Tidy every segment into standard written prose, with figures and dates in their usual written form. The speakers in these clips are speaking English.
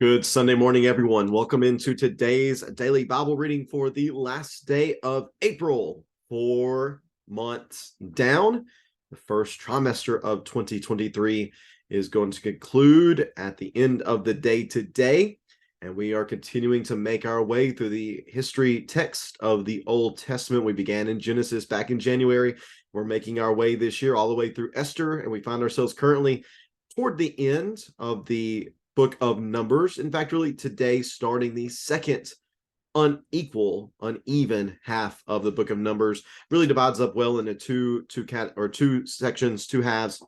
Good Sunday morning, everyone. Welcome into today's daily Bible reading for the last day of April, 4 months down. The first trimester of 2023 is going to conclude at the end of the day today, and we are continuing to make our way through the history text of the Old Testament. We began in Genesis back in January. We're making our way this year all the way through Esther, and we find ourselves currently toward the end of the book of Numbers. In fact, really today, starting the second uneven half of the book of Numbers, really divides up well into two sections, two halves.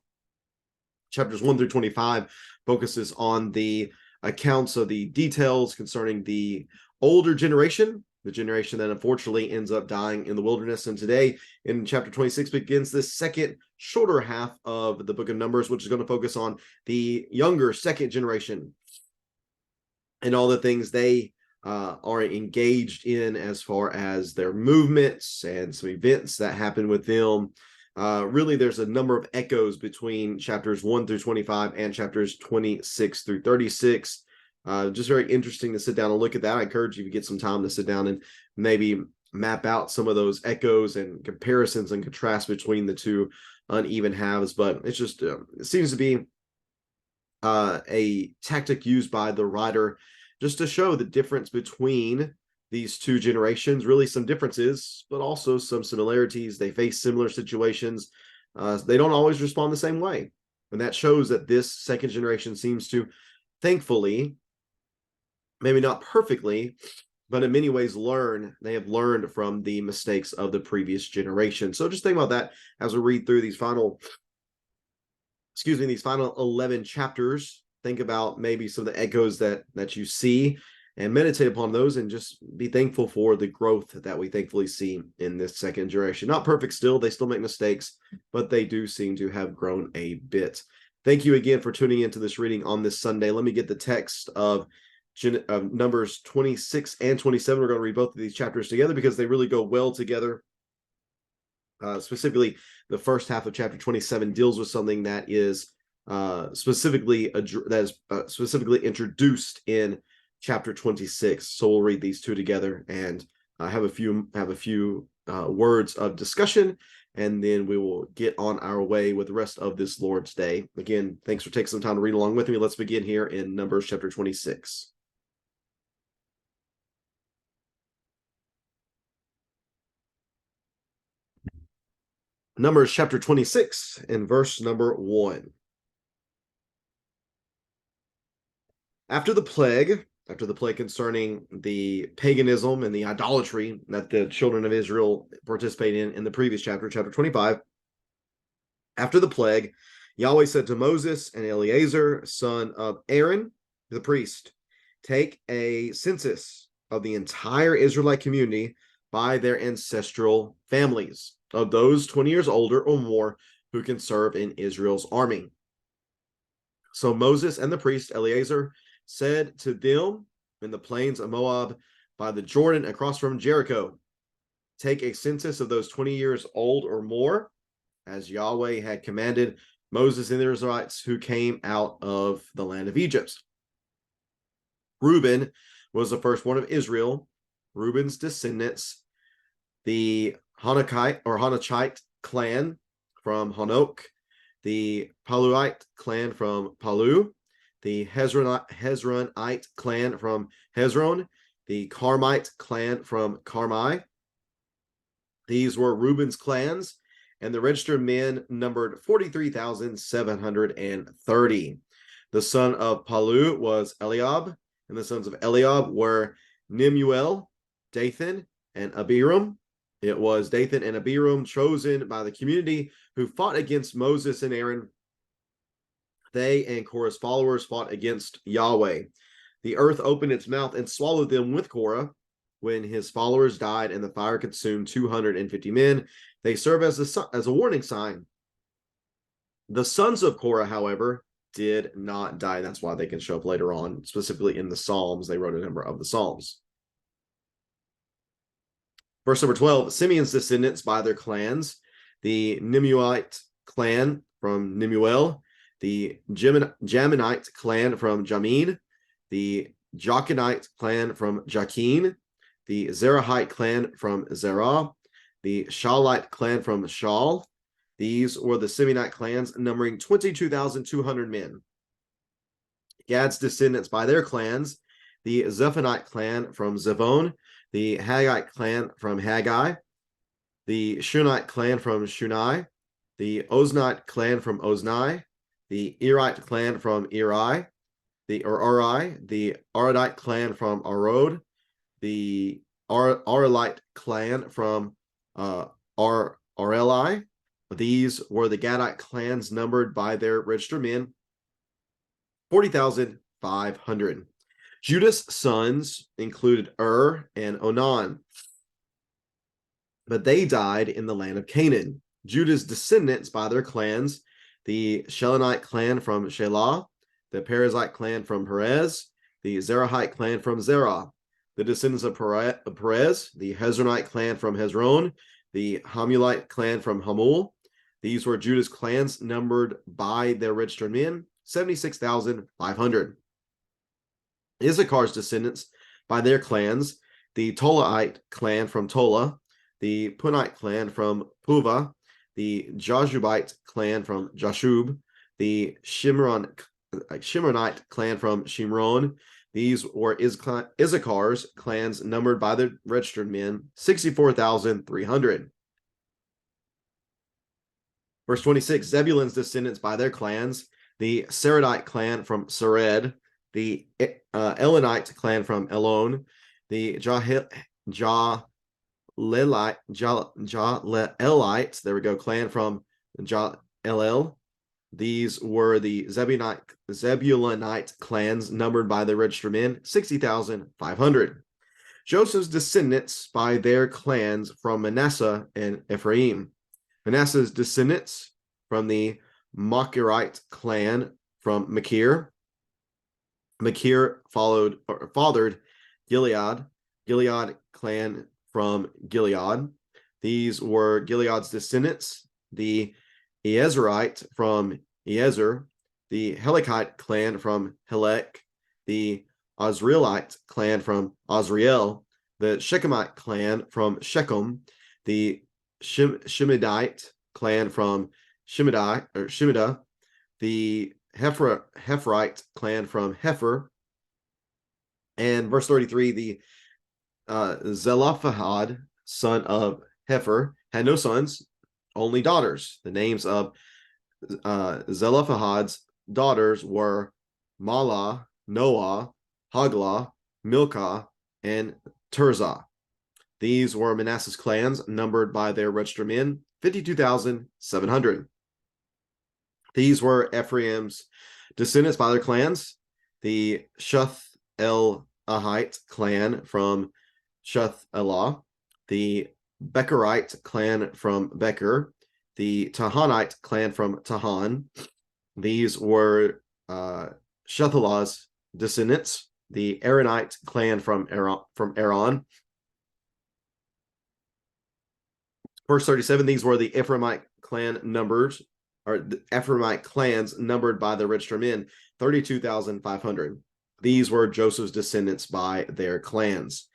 Chapters 1 through 25 focuses on the accounts of the details concerning the older generation, the generation that unfortunately ends up dying in the wilderness. And today, in chapter 26, begins this second, shorter half of the book of Numbers, which is going to focus on the younger second generation and all the things they are engaged in as far as their movements and some events that happen with them. Really, there's a number of echoes between chapters 1 through 25 and chapters 26 through 36. Just very interesting to sit down and look at that. I encourage you to get some time to sit down and maybe map out some of those echoes and comparisons and contrasts between the two uneven halves. But it's just, it seems to be a tactic used by the writer just to show the difference between these two generations. Really some differences, but also some similarities. They face similar situations. They don't always respond the same way. And that shows that this second generation seems to, thankfully, maybe not perfectly, but in many ways they have learned from the mistakes of the previous generation. So just think about that as we read through these final 11 chapters. Think about maybe some of the echoes that you see and meditate upon those, and just be thankful for the growth that we thankfully see in this second generation. Not perfect still, they still make mistakes, but they do seem to have grown a bit. Thank you again for tuning into this reading on this Sunday. Let me get the text of Numbers 26 and 27. We're going to read both of these chapters together because they really go well together. Specifically, the first half of chapter 27 deals with something that is specifically introduced in chapter 26. So we'll read these two together and have a few words of discussion, and then we will get on our way with the rest of this Lord's Day. Again, thanks for taking some time to read along with me. Let's begin here in Numbers chapter 26. Numbers chapter 26 and verse number 1. After the plague concerning the paganism and the idolatry that the children of Israel participate in the previous chapter 25, after the plague, Yahweh said to Moses and Eleazar, son of Aaron, the priest, take a census of the entire Israelite community by their ancestral families, of those 20 years older or more who can serve in Israel's army. So Moses and the priest Eleazar said to them in the plains of Moab by the Jordan across from Jericho, take a census of those 20 years old or more, as Yahweh had commanded Moses and the Israelites who came out of the land of Egypt. Reuben was the firstborn of Israel. Reuben's descendants, the Hanachite clan from Hanok, the Paluite clan from Palu, the Hezronite clan from Hezron, the Carmite clan from Carmi. These were Reuben's clans, and the registered men numbered 43,730. The son of Palu was Eliab, and the sons of Eliab were Nemuel, Dathan, and Abiram. It was Dathan and Abiram chosen by the community who fought against Moses and Aaron. They and Korah's followers fought against Yahweh. The earth opened its mouth and swallowed them with Korah when his followers died, and the fire consumed 250 men. They serve as a warning sign. The sons of Korah, however, did not die. That's why they can show up later on, specifically in the Psalms. They wrote a number of the Psalms. Verse number 12, Simeon's descendants by their clans, the Nimuite clan from Nimuel, the Jaminite clan from Jamin, the Jachinite clan from Jachin, the Zerahite clan from Zerah, the Shalite clan from Shal. These were the Simeonite clans, numbering 22,200 men. Gad's descendants by their clans, the Zephonite clan from Zevon, the Haggite clan from Haggai, the Shunite clan from Shunai, the Oznite clan from Ozni, the Erite clan from Eri, the Arodite clan from Arod, the Arelite clan from Areli. These were the Gadite clans numbered by their registered men, 40,500. Judah's sons included and Onan, but they died in the land of Canaan. Judah's descendants by their clans, the Shelonite clan from Shelah, the Perizzite clan from Perez, the Zerahite clan from Zerah, the descendants of Perez, the Hezronite clan from Hezron, the Hamulite clan from Hamul. These were Judah's clans numbered by their registered men, 76,500. Issachar's descendants by their clans, the Tolaite clan from Tola, the Punite clan from Puva, the Jashubite clan from Jashub, the Shimronite clan from Shimron. These were Issachar's clans numbered by the registered men, 64,300. Verse 26, Zebulun's descendants by their clans, the Seredite clan from Sered, the Elonite clan from Elon, the Jalelites, there we go, clan from Jalel. These were the Zebulunite clans numbered by the registered men, 60,500. Joseph's descendants by their clans from Manasseh and Ephraim. Manasseh's descendants from the Machirite clan from Machir. Machir fathered Gilead. Gilead clan from Gilead. These were Gilead's descendants, the Ezraite from Ezer, the Helikite clan from Helek, the Azrielite clan from Azriel, the Shechemite clan from Shechem, the Shemidite clan from Shemida, the Hephrite clan from Hepher, and verse 33, the Zelophehad, son of Hepher, had no sons, only daughters. The names of Zelophehad's daughters were Mahlah, Noah, Haglah, Milcah, and Tirzah. These were Manasseh's clans, numbered by their registered men, 52,700. These were Ephraim's descendants by their clans, the Shuth-el-Ahite clan from Shuth-elah, the Becherite clan from Becher, the Tahanite clan from Tahan. These were Shuthelah's descendants, the Aaronite clan from Aaron. Verse 37, these were the Ephraimite clan numbers, or the Ephraimite clans numbered by the registered men, 32,500. These were Joseph's descendants by their clans.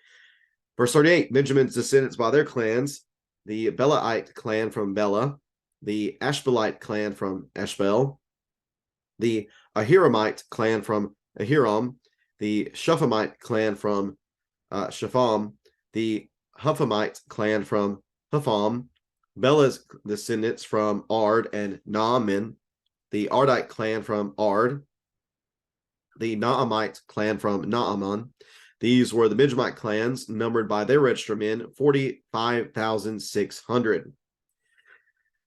Verse 38, Benjamin's descendants by their clans, the Belaite clan from Bela, the Ashbelite clan from Ashbel, the Ahiramite clan from Ahiram, the Shaphamite clan from Shapham, the Huphamite clan from Hupham, Bela's descendants from Ard and Naaman, the Ardite clan from Ard, the Naamite clan from Naaman. These were the Benjamite clans, numbered by their registered men, 45,600.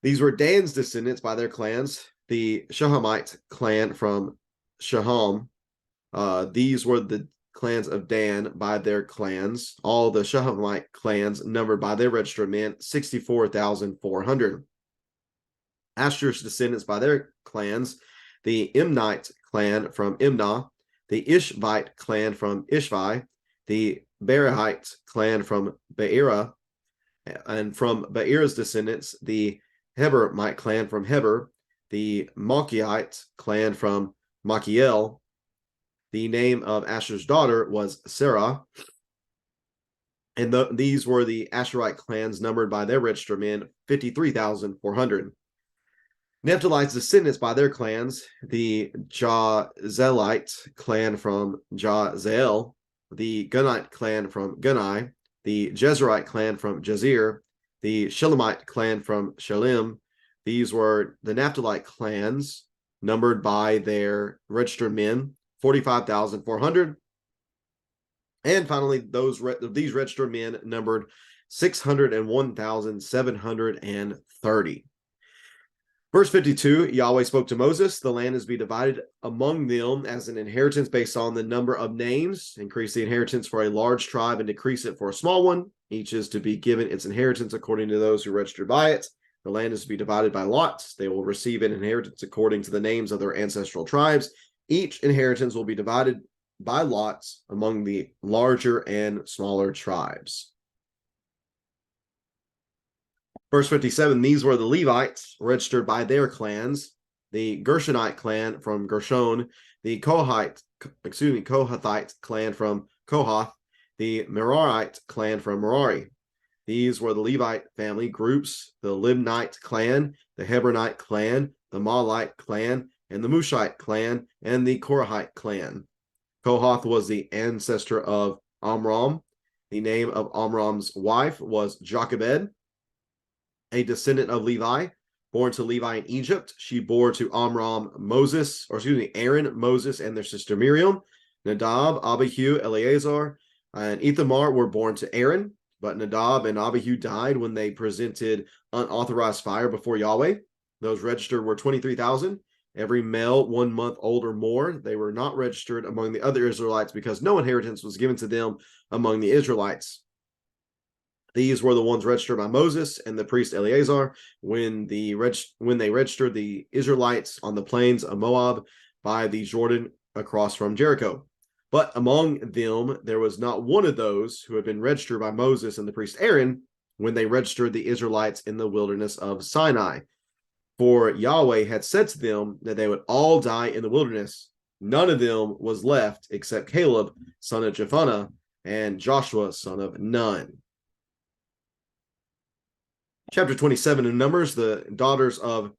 These were Dan's descendants by their clans, the Shahamite clan from Shaham. These were the clans of Dan by their clans. All the Shahamite clans numbered by their registered men, 64,400. Asher's descendants by their clans, the Imnite clan from Imnah, the Ishvite clan from Ishvi, the Berahite clan from Beera, and from Beera's descendants, the Heberite clan from Heber, the Malchiite clan from Machiel, The name of Asher's daughter was Sarah. And these were the Asherite clans numbered by their registered men, 53,400. Naphtalites' descendants by their clans, the Jazelite clan from Jazel, the Gunite clan from Gunai, the Jezreelite clan from Jezir, the Shelemite clan from Shalem. These were the Naphthalite clans numbered by their registered men, 45,400. And finally, these registered men numbered 601,730. Verse 52, Yahweh spoke to Moses, the land is to be divided among them as an inheritance based on the number of names. Increase the inheritance for a large tribe and decrease it for a small one. Each is to be given its inheritance according to those who registered by it. The land is to be divided by lots. They will receive an inheritance according to the names of their ancestral tribes. Each inheritance will be divided by lots among the larger and smaller tribes. Verse 57, these were the Levites registered by their clans, the Gershonite clan from Gershon, the Kohathite clan from Kohath, the Merarite clan from Merari. These were the Levite family groups, the Libnite clan, the Hebronite clan, the Mahlite clan, and the Mushite clan, and the Korahite clan. Kohath was the ancestor of Amram. The name of Amram's wife was Jochebed, a descendant of Levi, born to Levi in Egypt. She bore to Aaron, Moses, and their sister Miriam. Nadab, Abihu, Eleazar, and Ithamar were born to Aaron, but Nadab and Abihu died when they presented unauthorized fire before Yahweh. Those registered were 23,000. Every male 1 month old or more. They were not registered among the other Israelites because no inheritance was given to them among the Israelites. These were the ones registered by Moses and the priest Eleazar when they registered the Israelites on the plains of Moab by the Jordan across from Jericho. But among them, there was not one of those who had been registered by Moses and the priest Aaron when they registered the Israelites in the wilderness of Sinai. For Yahweh had said to them that they would all die in the wilderness. None of them was left except Caleb, son of Jephunneh, and Joshua, son of Nun. Chapter 27 in Numbers, the daughters of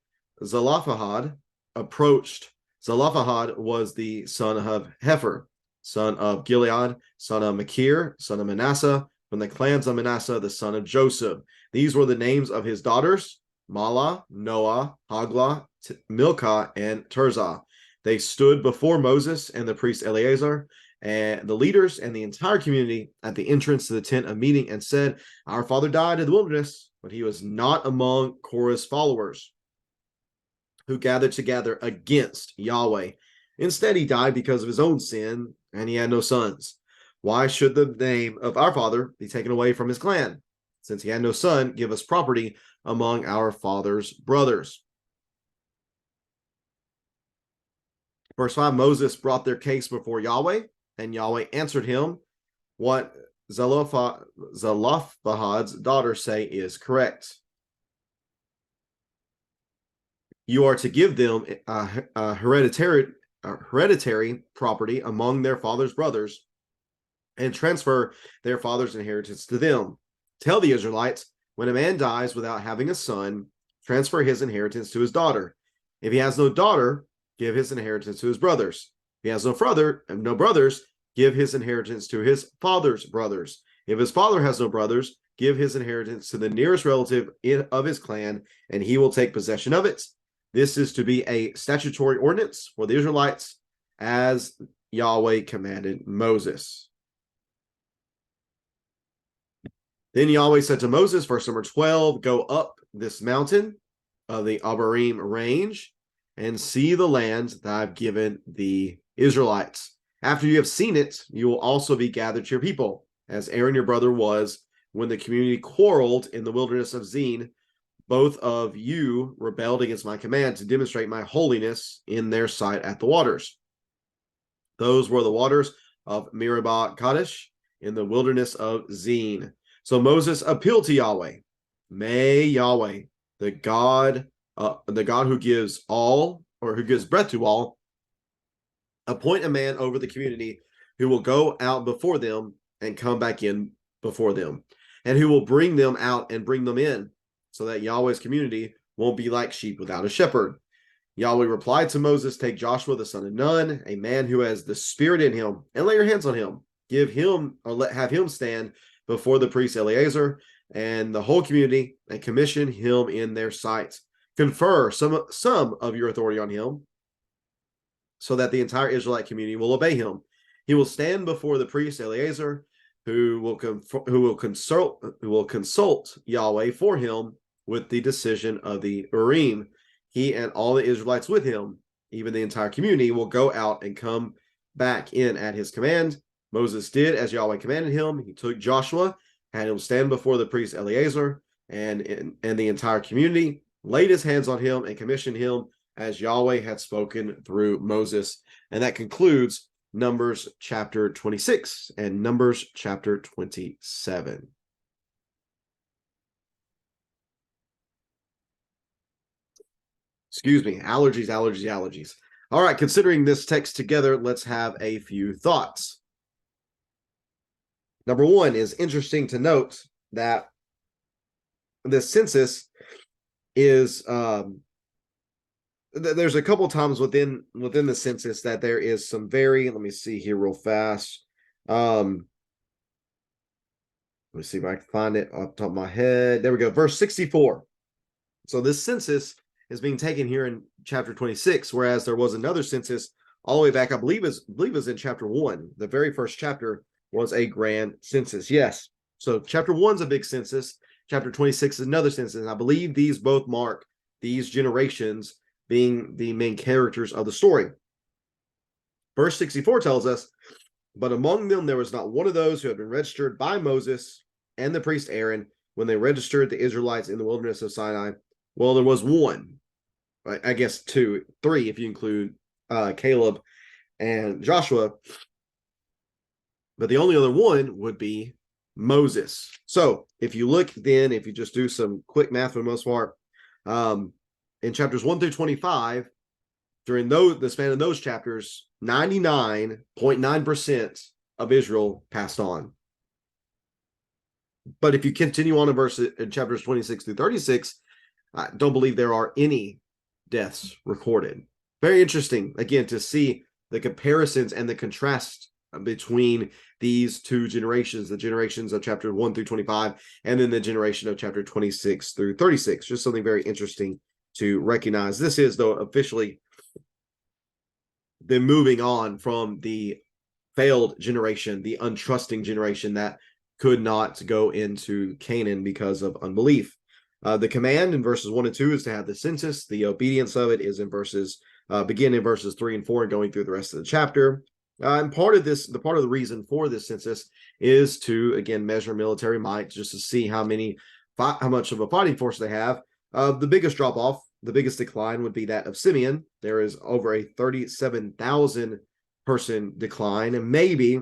Zelophehad approached. Zelophehad was the son of Hefer, son of Gilead, son of Machir, son of Manasseh, from the clans of Manasseh, the son of Joseph. These were the names of his daughters, Mahlah, Noah, Haglah, Milcah, and Tirzah. They stood before Moses and the priest Eleazar and the leaders and the entire community at the entrance to the tent of meeting and said, "Our father died in the wilderness, but he was not among Korah's followers who gathered together against Yahweh. Instead, he died because of his own sin, and he had no sons. Why should the name of our father be taken away from his clan? Since he had no son, give us property among our father's brothers." Verse 5, Moses brought their case before Yahweh, and Yahweh answered him, "What Zelophehad's daughters say is correct. You are to give them a hereditary property among their father's brothers and transfer their father's inheritance to them. Tell the Israelites, when a man dies without having a son, transfer his inheritance to his daughter. If he has no daughter, give his inheritance to his brothers. If he has no brothers, give his inheritance to his father's brothers. If his father has no brothers, give his inheritance to the nearest relative of his clan, and he will take possession of it. This is to be a statutory ordinance for the Israelites, as Yahweh commanded Moses." Then Yahweh said to Moses, verse number 12, "Go up this mountain of the Abarim range and see the land that I've given the Israelites. After you have seen it, you will also be gathered to your people, as Aaron your brother was when the community quarreled in the wilderness of Zin. Both of you rebelled against my command to demonstrate my holiness in their sight at the waters. Those were the waters of Meribah Kadesh in the wilderness of Zin." So Moses appealed to Yahweh. May Yahweh, the God who gives all, or who gives breath to all, appoint a man over the community who will go out before them and come back in before them, and who will bring them out and bring them in, so that Yahweh's community won't be like sheep without a shepherd. Yahweh replied to Moses, take Joshua the son of Nun, a man who has the Spirit in him, and lay your hands on him. Give him, or have him stand before the priest Eleazar and the whole community, and commission him in their sight. Confer some of your authority on him, so that the entire Israelite community will obey him. He will stand before the priest Eleazar, who will consult Yahweh for him with the decision of the Urim. He and all the Israelites with him, even the entire community, will go out and come back in at his command. Moses did as Yahweh commanded him. He took Joshua, had him stand before the priest Eleazar and the entire community, laid his hands on him, and commissioned him as Yahweh had spoken through Moses. And that concludes Numbers chapter 26 and Numbers chapter 27. Excuse me, allergies. All right, considering this text together, let's have a few thoughts. Number one is interesting to note that the census is there's a couple times within the census that there is some very, let me see here real fast. Let me see if I can find it off the top of my head. There we go, verse 64. So this census is being taken here in chapter 26, whereas there was another census all the way back, I believe is in chapter 1. The very first chapter was a grand census. Yes. So chapter 1's a big census. Chapter 26 is another census. And I believe these both mark these generations being the main characters of the story. Verse 64 tells us, but among them there was not one of those who had been registered by Moses and the priest Aaron when they registered the Israelites in the wilderness of Sinai. Well, there was one, I guess three if you include Caleb and Joshua, but the only other one would be Moses. So if you look then, if you just do some quick math for the most part, in chapters 1 through 25, during the span of those chapters, 99.9% of Israel passed on. But if you continue on in chapters 26 through 36, I don't believe there are any deaths recorded. Very interesting, again, to see the comparisons and the contrast between these two generations, the generations of chapter 1 through 25, and then the generation of chapter 26 through 36. Just something very interesting to recognize. This is, though, officially the moving on from the failed generation, the untrusting generation that could not go into Canaan because of unbelief. The command in verses 1 and 2 is to have the census. The obedience of it is in begin in verses 3 and 4 and going through the rest of the chapter. And part of the reason for this census is to, again, measure military might, just to see how much of a fighting force they have. The biggest drop off, the biggest decline would be that of Simeon. There is over a 37,000 person decline, and maybe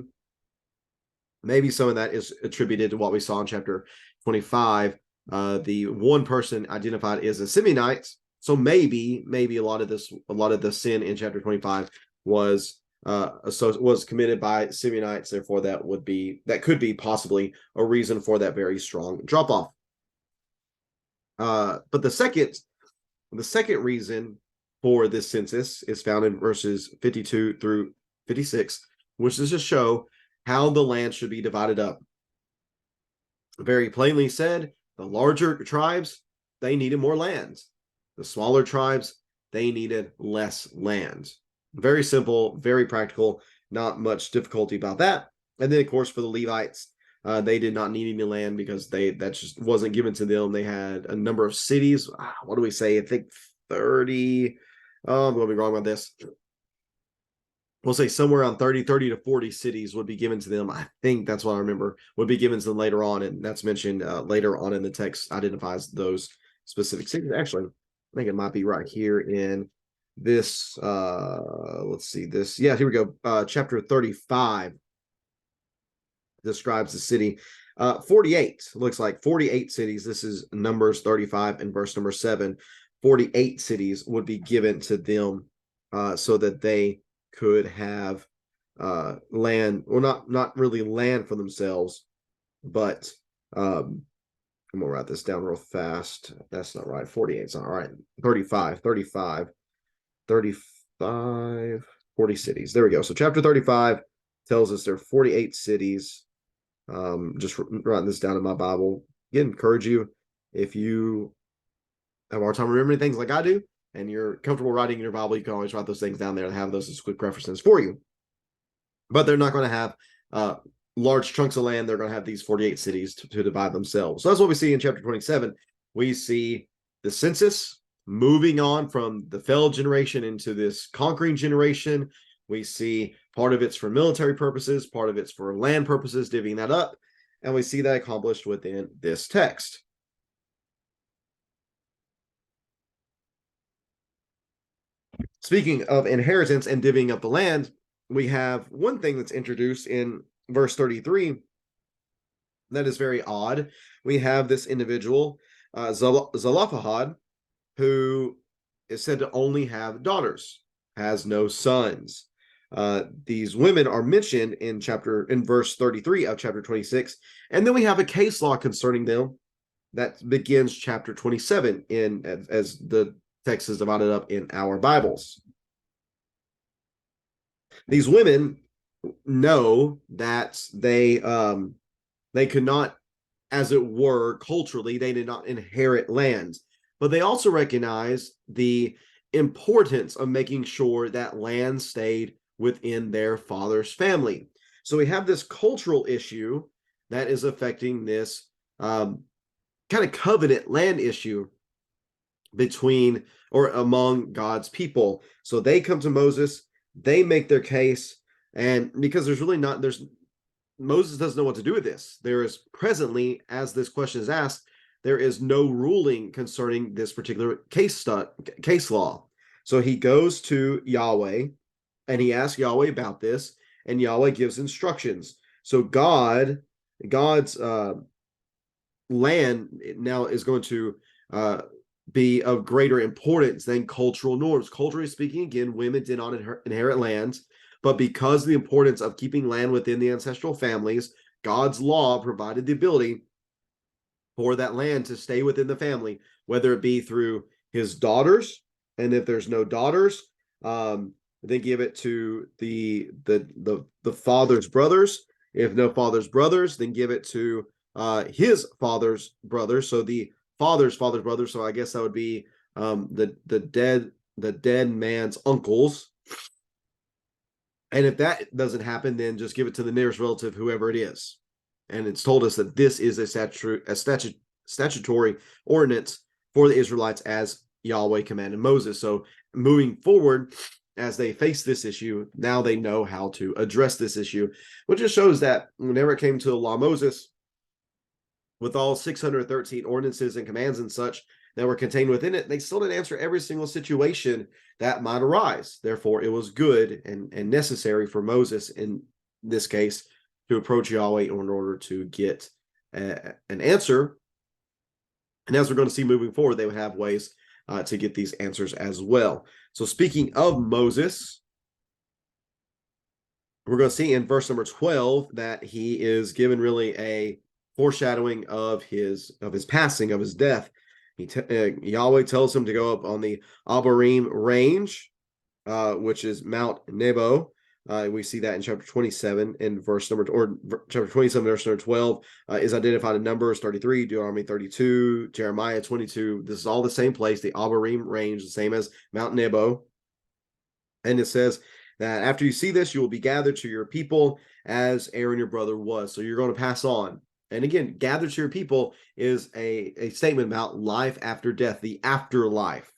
some of that is attributed to what we saw in chapter 25. The one person identified as a Simeonite, so maybe a lot of the sin in chapter 25 was committed by Simeonites. Therefore, that could be possibly a reason for that very strong drop off. But the second reason for this census is found in verses 52 through 56, which is to show how the land should be divided up. Very plainly said, the larger tribes, they needed more land. The smaller tribes, they needed less land. Very simple, very practical, not much difficulty about that. And then, of course, for the Levites, they did not need any land because that just wasn't given to them. They had a number of cities. What do we say? I think 30. I'm going to be wrong about this. We'll say somewhere around 30 to 40 cities would be given to them. I think that's what I remember, would be given to them later on. And that's mentioned later on in the text, identifies those specific cities. Actually, I think it might be right here in this. Let's see this. Yeah, here we go. Chapter 35 describes the city. 48 looks like 48 cities. This is Numbers 35 and verse number 7. 48 cities would be given to them so that they could have land, or not really land for themselves, but I'm gonna write this down real fast. That's not right. 48 is not right. 35, 40 cities. There we go. So chapter 35 tells us there are 48 cities. Just writing this down in my Bible. Again, encourage you, if you have a hard time remembering things like I do, and you're comfortable writing in your Bible, you can always write those things down there and have those as quick references for you. But they're not going to have large chunks of land. They're going to have these 48 cities to divide themselves. So that's what we see in chapter 27. We see the census moving on from the failed generation into this conquering generation. We see part of it's for military purposes, part of it's for land purposes, divvying that up. And we see that accomplished within this text. Speaking of inheritance and divvying up the land, we have one thing that's introduced in verse 33 that is very odd. We have this individual, Zelophehad, who is said to only have daughters, has no sons. These women are mentioned in verse 33 of chapter 26, and then we have a case law concerning them that begins chapter 27 as the text is divided up in our Bibles. These women know that they could not, as it were, culturally, they did not inherit lands, but they also recognize the importance of making sure that land stayed within their father's family. So we have this cultural issue that is affecting this kind of covenant land issue between or among God's people. So they come to Moses, they make their case, and because Moses doesn't know what to do with this. There is presently, as this question is asked, there is no ruling concerning this particular case law. So he goes to Yahweh and he asks Yahweh about this, and Yahweh gives instructions. So God's land now is going to be of greater importance than cultural norms. Culturally speaking, again, women did not inherit lands, but because of the importance of keeping land within the ancestral families, God's law provided the ability for that land to stay within the family, whether it be through his daughters, and if there's no daughters, then give it to the father's brothers. If no father's brothers, then give it to his father's brothers. So the father's brothers. So I guess that would be the dead man's uncles. And if that doesn't happen, then just give it to the nearest relative, whoever it is. And it's told us that this is a statutory ordinance for the Israelites as Yahweh commanded Moses. So moving forward, as they face this issue, now they know how to address this issue, which just shows that whenever it came to the law of Moses, with all 613 ordinances and commands and such that were contained within it, they still didn't answer every single situation that might arise. Therefore, it was good and necessary for Moses, in this case, to approach Yahweh in order to get an answer. And as we're going to see moving forward, they would have ways to get these answers as well. So speaking of Moses, we're going to see in verse number 12 that he is given really a foreshadowing of his passing, of his death. Yahweh tells him to go up on the Abarim range, which is Mount Nebo. We see that in chapter 27 in chapter 27, verse number 12 is identified in Numbers 33, Deuteronomy 32, Jeremiah 22. This is all the same place, the Abarim range, the same as Mount Nebo. And it says that after you see this, you will be gathered to your people as Aaron your brother was. So you're going to pass on. And again, gather to your people is a statement about life after death, the afterlife.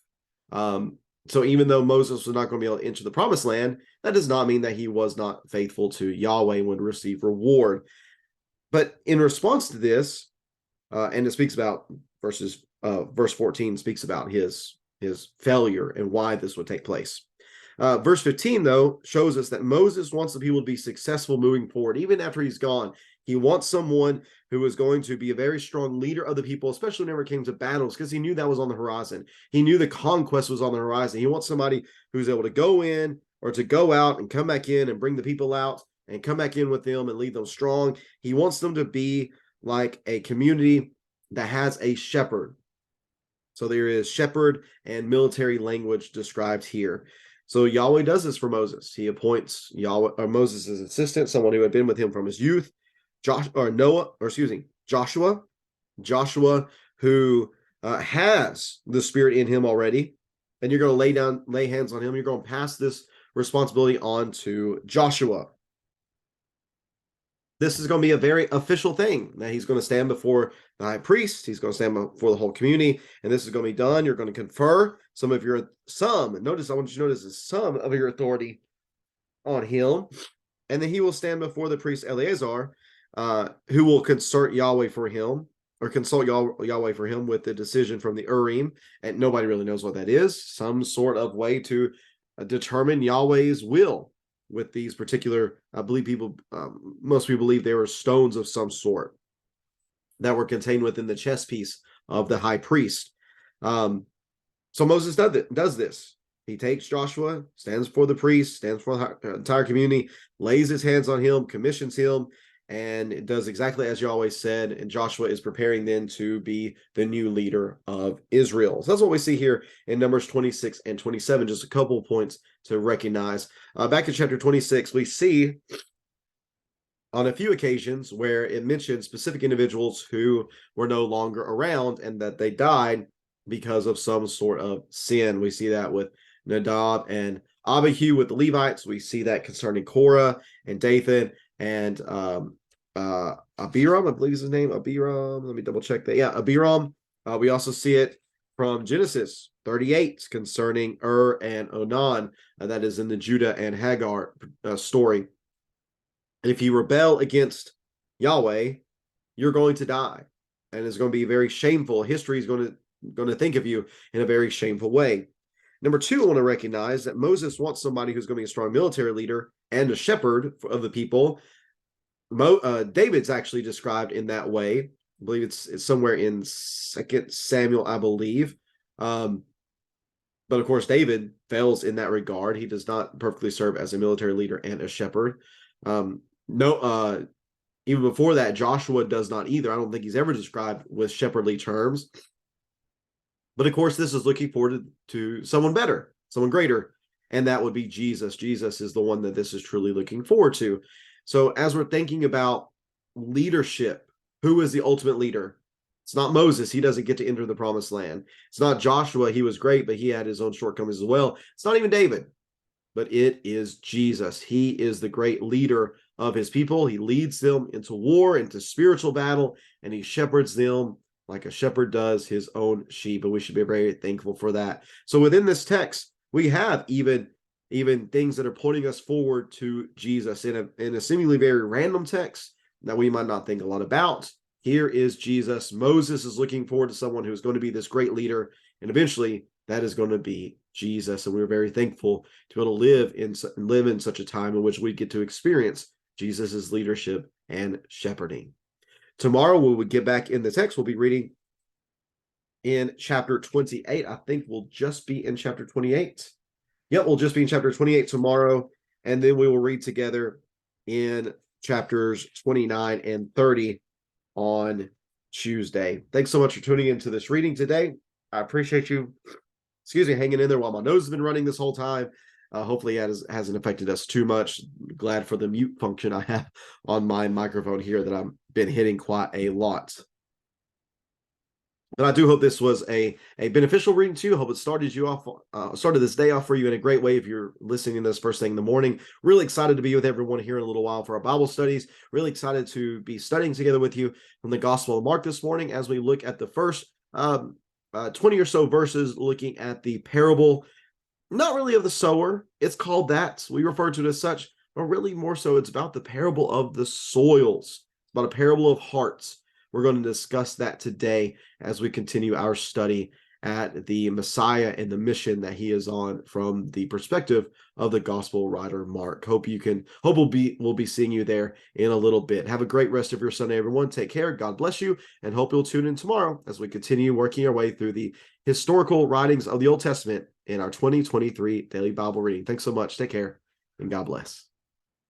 So even though Moses was not going to be able to enter the promised land, that does not mean that he was not faithful to Yahweh and would receive reward. But in response to this, and it speaks about verse 14 speaks about his failure and why this would take place. Verse 15, though, shows us that Moses wants the people to be successful moving forward, even after he's gone. He wants someone who is going to be a very strong leader of the people, especially whenever it came to battles, because he knew that was on the horizon. He knew the conquest was on the horizon. He wants somebody who's able to go in, or to go out and come back in and bring the people out and come back in with them and lead them strong. He wants them to be like a community that has a shepherd. So there is shepherd and military language described here. So Yahweh does this for Moses. He appoints Moses' assistant, someone who had been with him from his youth, Joshua, who has the Spirit in him already. And you're going to lay hands on him. You're going to pass this responsibility on to Joshua. This is going to be a very official thing that he's going to stand before the high priest. He's going to stand before the whole community, and this is going to be done. You're going to confer some of your some of your authority on him, and then he will stand before the priest Eleazar, who will consult Yahweh for him with the decision from the Urim, and nobody really knows what that is. Some sort of way to determine Yahweh's will with these particular, I believe most people believe they were stones of some sort that were contained within the chest piece of the high priest. So Moses does this. He takes Joshua, stands for the priest, stands for the entire community, lays his hands on him, commissions him, and it does exactly as Yahweh said. And Joshua is preparing then to be the new leader of Israel. So that's what we see here in Numbers 26 and 27. Just a couple of points to recognize. Back in chapter 26, we see on a few occasions where it mentions specific individuals who were no longer around and that they died because of some sort of sin. We see that with Nadab and Abihu with the Levites. We see that concerning Korah and Dathan and Abiram, I believe is his name. Abiram. Let me double check that. Yeah, Abiram. We also see it from Genesis 38 concerning and Onan. That is in the Judah and Hagar story. And if you rebel against Yahweh, you're going to die, and it's going to be very shameful. History is going to think of you in a very shameful way. Number two, I want to recognize that Moses wants somebody who's going to be a strong military leader and a shepherd of the people. David's actually described in that way. I believe it's somewhere in 2 Samuel, I believe. But of course, David fails in that regard. He does not perfectly serve as a military leader and a shepherd. Even before that, Joshua does not either. I don't think he's ever described with shepherdly terms. But of course, this is looking forward to someone better, someone greater, and that would be Jesus. Jesus is the one that this is truly looking forward to. So as we're thinking about leadership, who is the ultimate leader? It's not Moses. He doesn't get to enter the promised land. It's not Joshua. He was great, but he had his own shortcomings as well. It's not even David, but it is Jesus. He is the great leader of his people. He leads them into war, into spiritual battle, and he shepherds them like a shepherd does his own sheep. And we should be very thankful for that. So within this text, we have even things that are pointing us forward to Jesus in a seemingly very random text that we might not think a lot about. Here is Jesus. Moses is looking forward to someone who's going to be this great leader, and eventually that is going to be Jesus. And we're very thankful to be able to live in such a time in which we get to experience Jesus's leadership and shepherding. Tomorrow, when we get back in the text, we'll be reading in chapter 28. I think we'll just be in chapter 28. Yep, we'll just be in chapter 28 tomorrow, and then we will read together in chapters 29 and 30 on Tuesday. Thanks so much for tuning into this reading today. I appreciate you, hanging in there while my nose has been running this whole time. Hopefully it hasn't affected us too much. Glad for the mute function I have on my microphone here that I've been hitting quite a lot. But I do hope this was a beneficial reading to you. Hope it started this day off for you in a great way if you're listening to this first thing in the morning. Really excited to be with everyone here in a little while for our Bible studies. Really excited to be studying together with you from the Gospel of Mark this morning as we look at the first 20 or so verses, looking at the parable, not really of the sower. It's called that. We refer to it as such, but really more so it's about the parable of the soils. It's about a parable of hearts. We're going to discuss that today as we continue our study at the Messiah and the mission that he is on from the perspective of the gospel writer Mark. Hope we'll be seeing you there in a little bit. Have a great rest of your Sunday, everyone. Take care. God bless you, and hope you'll tune in tomorrow as we continue working our way through the historical writings of the Old Testament in our 2023 daily Bible reading. Thanks so much. Take care, and God bless.